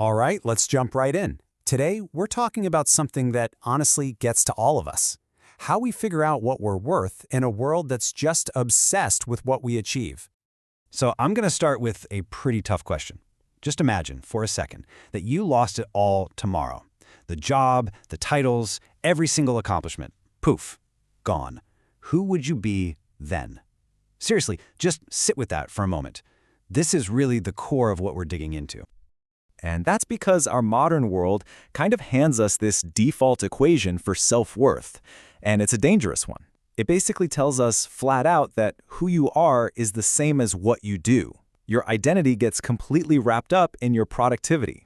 All right, let's jump right in. Today, we're talking about something that honestly gets to all of us. How we figure out what we're worth in a world that's just obsessed with what we achieve. So I'm going to start with a pretty tough question. Just imagine, for a second, that you lost it all tomorrow. The job, the titles, every single accomplishment. Poof, gone. Who would you be then? Seriously, just sit with that for a moment. This is really the core of what we're digging into. And that's because our modern world kind of hands us this default equation for self-worth, and it's a dangerous one. It basically tells us flat out that who you are is the same as what you do. Your identity gets completely wrapped up in your productivity.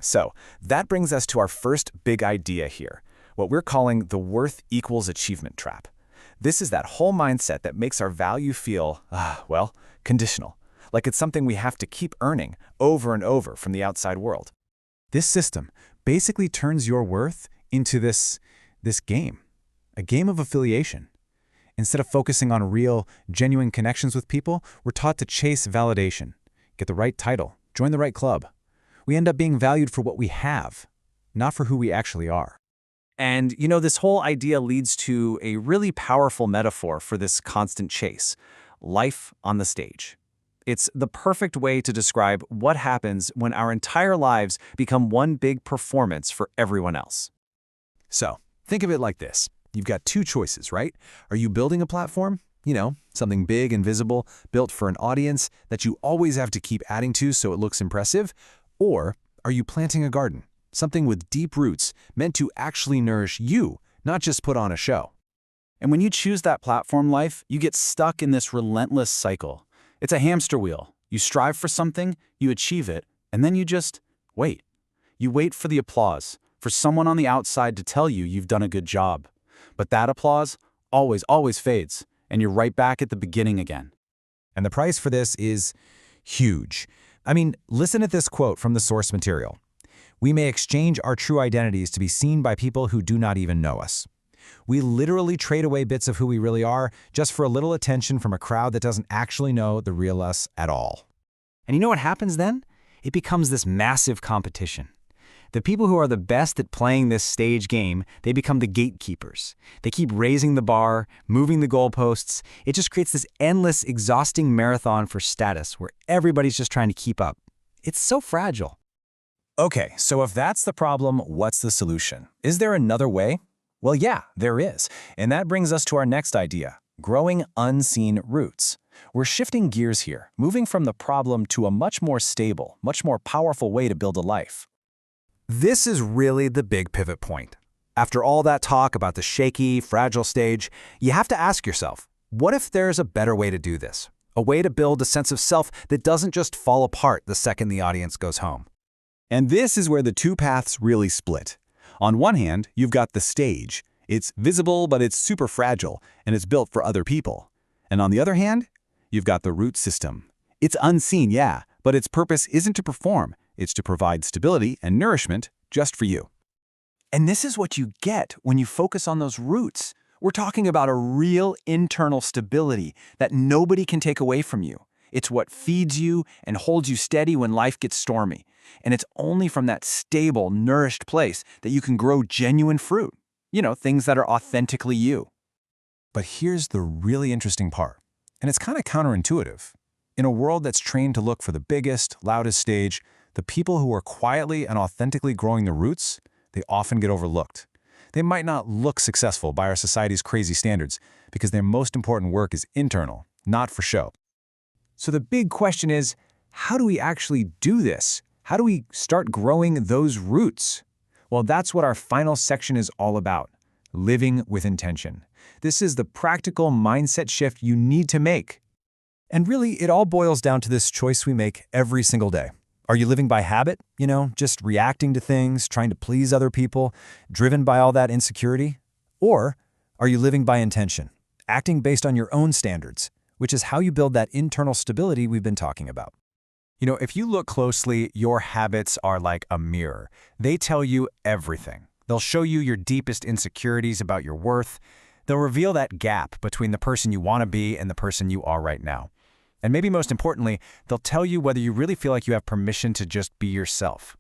So that brings us to our first big idea here, what we're calling the worth equals achievement trap. This is that whole mindset that makes our value feel, conditional. Like it's something we have to keep earning over and over from the outside world. This system basically turns your worth into this game, a game of affiliation. Instead of focusing on real, genuine connections with people, we're taught to chase validation, get the right title, join the right club. We end up being valued for what we have, not for who we actually are. And, this whole idea leads to a really powerful metaphor for this constant chase: life on the stage. It's the perfect way to describe what happens when our entire lives become one big performance for everyone else. So, think of it like this. You've got two choices, right? Are you building a platform? Something big and visible, built for an audience that you always have to keep adding to so it looks impressive? Or are you planting a garden? Something with deep roots, meant to actually nourish you, not just put on a show. And when you choose that platform life, you get stuck in this relentless cycle. It's a hamster wheel. You strive for something, you achieve it, and then you just wait. You wait for the applause, for someone on the outside to tell you you've done a good job. But that applause always fades, and you're right back at the beginning again. And the price for this is huge. Listen to this quote from the source material. "We may exchange our true identities to be seen by people who do not even know us. We literally trade away bits of who we really are just for a little attention from a crowd that doesn't actually know the real us at all." And you know what happens then? It becomes this massive competition. The people who are the best at playing this stage game, they become the gatekeepers. They keep raising the bar, moving the goalposts. It just creates this endless, exhausting marathon for status where everybody's just trying to keep up. It's so fragile. Okay, so if that's the problem, what's the solution? Is there another way? Well, yeah, there is. And that brings us to our next idea: growing unseen roots. We're shifting gears here, moving from the problem to a much more stable, much more powerful way to build a life. This is really the big pivot point. After all that talk about the shaky, fragile stage, you have to ask yourself, what if there's a better way to do this? A way to build a sense of self that doesn't just fall apart the second the audience goes home. And this is where the two paths really split. On one hand, you've got the stage. It's visible, but it's super fragile, and it's built for other people. And on the other hand, you've got the root system. It's unseen, yeah, but its purpose isn't to perform. It's to provide stability and nourishment just for you. And this is what you get when you focus on those roots. We're talking about a real internal stability that nobody can take away from you. It's what feeds you and holds you steady when life gets stormy. And it's only from that stable, nourished place that you can grow genuine fruit. Things that are authentically you. But here's the really interesting part, and it's kind of counterintuitive. In a world that's trained to look for the biggest, loudest stage, the people who are quietly and authentically growing the roots, they often get overlooked. They might not look successful by our society's crazy standards because their most important work is internal, not for show. So the big question is, how do we actually do this? How do we start growing those roots? Well, that's what our final section is all about: living with intention. This is the practical mindset shift you need to make. And really, it all boils down to this choice we make every single day. Are you living by habit? Just reacting to things, trying to please other people, driven by all that insecurity? Or are you living by intention, acting based on your own standards, which is how you build that internal stability we've been talking about? If you look closely, your habits are like a mirror. They tell you everything. They'll show you your deepest insecurities about your worth. They'll reveal that gap between the person you want to be and the person you are right now. And maybe most importantly, they'll tell you whether you really feel like you have permission to just be yourself.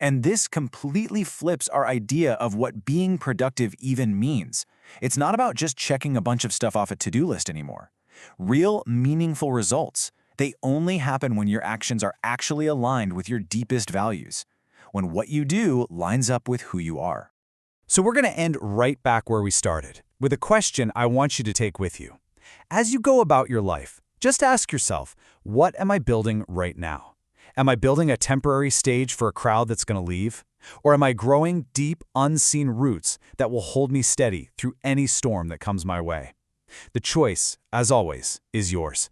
And this completely flips our idea of what being productive even means. It's not about just checking a bunch of stuff off a to-do list anymore. Real, meaningful results, they only happen when your actions are actually aligned with your deepest values, when what you do lines up with who you are. So we're going to end right back where we started, with a question I want you to take with you. As you go about your life, just ask yourself, what am I building right now? Am I building a temporary stage for a crowd that's going to leave? Or am I growing deep, unseen roots that will hold me steady through any storm that comes my way? The choice, as always, is yours.